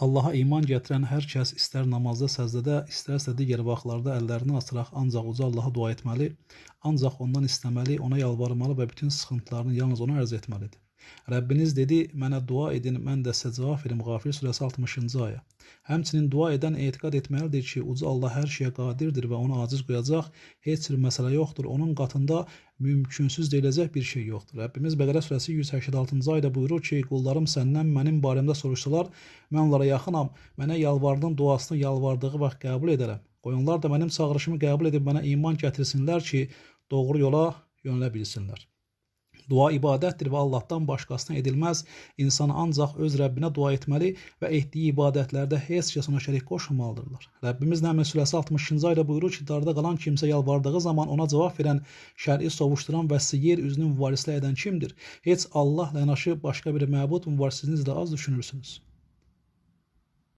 Allaha iman gətirən hər kəs istər namazda, səzdədə, istərsə digər vaxtlarda əllərini açaraq ancaq uca Allaha dua etməli, ancaq ondan istəməli, ona yalvarmalı və bütün sıxıntılarını yalnız ona ərz etməlidir. Rəbbiniz dedi, mənə dua edin, mən də sizə cavab verim. Qafir surəsi 60-cı ayə. Həmçinin dua edən etiqad etməlidir ki, uca Allah hər şeyə qadirdir və onu aciz qoyacaq heç bir məsələ yoxdur. Onun qatında mümkünsüz deyiləcək bir şey yoxdur. Rəbbimiz Bəqərə surəsi 186-cı ayədə buyurur ki, qullarım səndən mənim barəmdə soruşsalar, mən onlara yaxınam, mənə yalvardığım duasını yalvardığı vaxt qəbul edərəm. Qoyunlar da mənim çağırışımı qəbul edib mənə iman gətirsinlər ki, doğru yola yönələ bilsinlər. Dua ibadətdir və Allahdan başqasına edilməz. İnsan ancaq öz Rəbbinə dua etməli və etdiyi ibadətlərdə heç kəs ona şərik qoşmamalıdırlar. Rəbbimiz Nəml surəsi 60-cı ayədə buyurur ki, darda qalan kimsə yalvardığı zaman ona cavab verən, şəri sovuşduran və sizə yer üzünü mübarizə edən kimdir? Heç Allahla yanaşı başqa bir məbud mübarizəsiniz də az düşünürsünüz.